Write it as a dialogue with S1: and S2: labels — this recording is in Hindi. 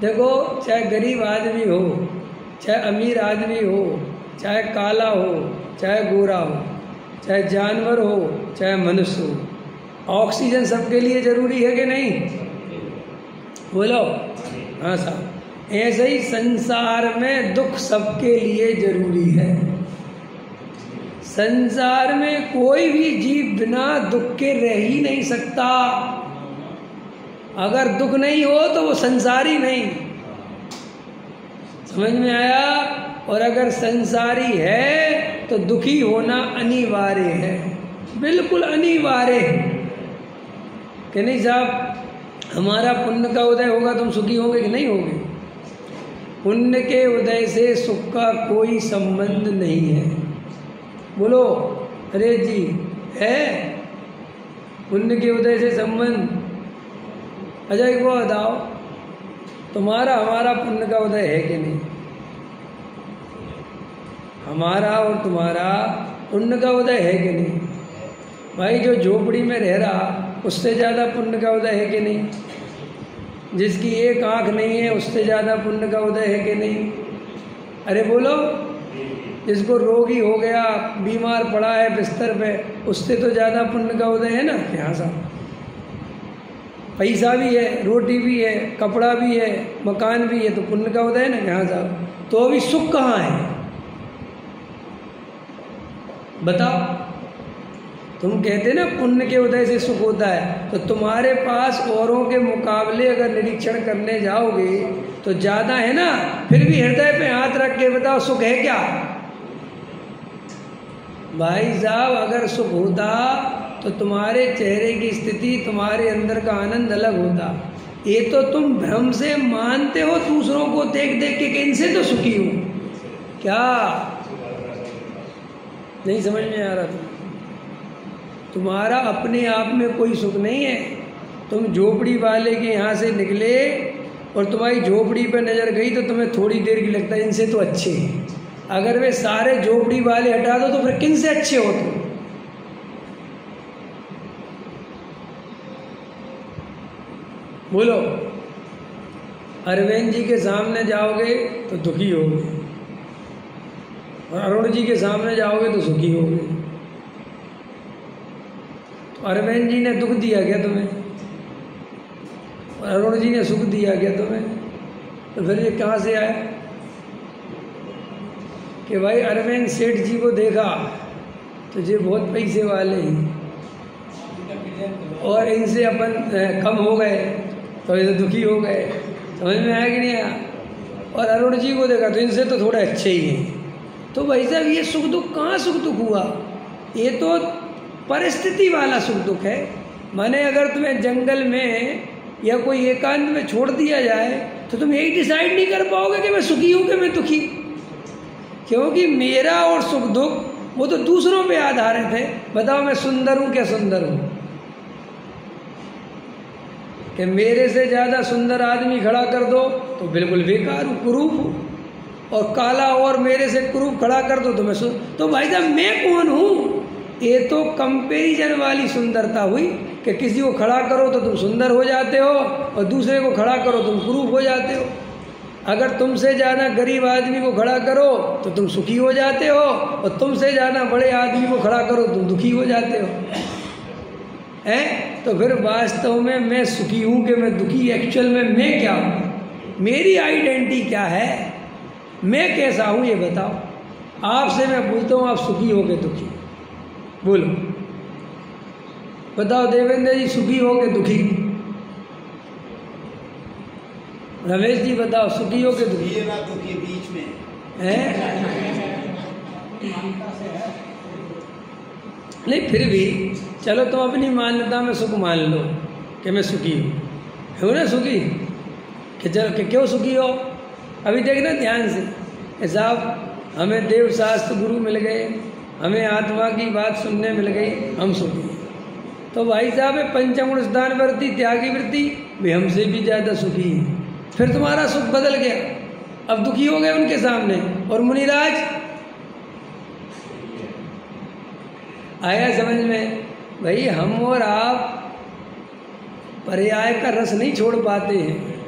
S1: देखो, चाहे गरीब आदमी हो, चाहे अमीर आदमी हो, चाहे काला हो, चाहे गोरा हो, चाहे जानवर हो, चाहे मनुष्य हो, ऑक्सीजन सबके लिए जरूरी है कि नहीं? बोलो। हाँ साहब। ऐसे ही संसार में दुख सबके लिए जरूरी है। संसार में कोई भी जीव बिना दुख के रह ही नहीं सकता। अगर दुख नहीं हो तो वो संसारी नहीं। समझ में आया? और अगर संसारी है तो दुखी होना अनिवार्य है, बिल्कुल अनिवार्य है कि नहीं साहब? हमारा पुण्य का उदय होगा तो हम सुखी होंगे कि नहीं होंगे? पुण्य के उदय से सुख का कोई संबंध नहीं है। बोलो अरे जी, है पुण्य के उदय से संबंध? अजय को बताओ, तुम्हारा हमारा पुण्य का उदय है कि नहीं? हमारा और तुम्हारा पुण्य का उदय है कि नहीं? भाई जो झोपड़ी में रह रहा उससे ज़्यादा पुण्य का उदय है कि नहीं? जिसकी एक आंख नहीं है उससे ज़्यादा पुण्य का उदय है कि नहीं? अरे बोलो। जिसको रोगी हो गया, बीमार पड़ा है बिस्तर पे, उससे तो ज़्यादा पुण्य का उदय है ना? यहाँ साहब पैसा भी है, रोटी भी है, कपड़ा भी है, मकान भी है, तो पुण्य का उदय है ना? यहाँ साहब तो अभी सुख कहाँ है बताओ? तुम कहते ना पुण्य के उदय से सुख होता है, तो तुम्हारे पास औरों के मुकाबले अगर निरीक्षण करने जाओगे तो ज़्यादा है ना? फिर भी हृदय पे हाथ रख के बताओ सुख है क्या? भाई साहब अगर सुख होता तो तुम्हारे चेहरे की स्थिति, तुम्हारे अंदर का आनंद अलग होता। ये तो तुम भ्रम से मानते हो दूसरों को देख देख के कि इनसे तो सुखी हूँ। क्या नहीं समझ में आ रहा था? तुम्हारा अपने आप में कोई सुख नहीं है। तुम झोपड़ी वाले के यहाँ से निकले और तुम्हारी झोपड़ी पर नज़र गई तो तुम्हें थोड़ी देर की लगता है इनसे तो अच्छे हैं। अगर वे सारे झोपड़ी वाले हटा दो तो फिर किन से अच्छे हो तुम? बोलो। अरविंद जी के सामने जाओगे तो दुखी होगे, और अरुण जी के सामने जाओगे तो सुखी होगे। तो अरविंद जी ने दुख दिया क्या तुम्हें? और अरुण जी ने सुख दिया क्या तुम्हें? तो फिर ये कहाँ से आया कि भाई अरविंद सेठ जी को देखा तो ये बहुत पैसे वाले हैं और इनसे अपन कम हो गए तो ये तो दुखी हो गए। समझ में आया कि नहीं आया? और अरुण जी को देखा तो इनसे तो थोड़े अच्छे ही हैं। तो भाई साहब ये सुख दुख कहाँ सुख दुख हुआ? ये तो परिस्थिति वाला सुख दुख है। माने अगर तुम्हें जंगल में या कोई एकांत में छोड़ दिया जाए तो तुम यही डिसाइड नहीं कर पाओगे कि मैं सुखी हूँ कि मैं दुखी, क्योंकि मेरा और सुख दुख वो तो दूसरों पे आधारित है। बताओ मैं सुंदर हूँ क्या सुंदर हूँ? कि मेरे से ज़्यादा सुंदर आदमी खड़ा कर दो तो बिल्कुल बेकार हूँ, कुरूप हूँ। और काला और मेरे से कुरूप खड़ा कर दो तो मैं तो भाई साहब मैं कौन हूँ? ये तो कंपैरिजन वाली सुंदरता हुई कि किसी को खड़ा करो तो तुम सुंदर हो जाते हो और दूसरे को खड़ा करो तुम कुरूप हो जाते हो। अगर तुमसे ज़्यादा गरीब आदमी को खड़ा करो तो तुम सुखी हो जाते हो, और तुमसे ज़्यादा बड़े आदमी को खड़ा करो तुम दुखी हो जाते हो। हैं? तो फिर वास्तव में मैं सुखी हूँ कि मैं दुखी? एक्चुअल में मैं क्या हूँ? मेरी आइडेंटिटी क्या है? मैं कैसा हूँ ये बताओ। आपसे मैं पूछता हूँ, आप सुखी हो के दुखी? बोलो बताओ देवेंद्र जी, सुखी हो के दुखी? रमेश जी बताओ, सुखी हो के दुखी?
S2: ये बात दुखी बीच में
S1: है नहीं, फिर भी चलो तुम अपनी मान्यता में सुख मान लो कि मैं सुखी हूँ, हो ना सुखी? कि चलो कि क्यों सुखी हो? अभी देखना ध्यान से कि साहब हमें देव शास्त्र गुरु मिल गए, हमें आत्मा की बात सुनने मिल गई, हम सुखी हैं। तो भाई साहब पंचगुण स्नान वृत्ति त्यागी वृत्ति वे हमसे भी ज़्यादा सुखी हैं। फिर तुम्हारा सुख बदल गया, अब दुखी हो गए उनके सामने। और मुनिराज आया समझ में? भाई हम और आप पर्याय का रस नहीं छोड़ पाते हैं।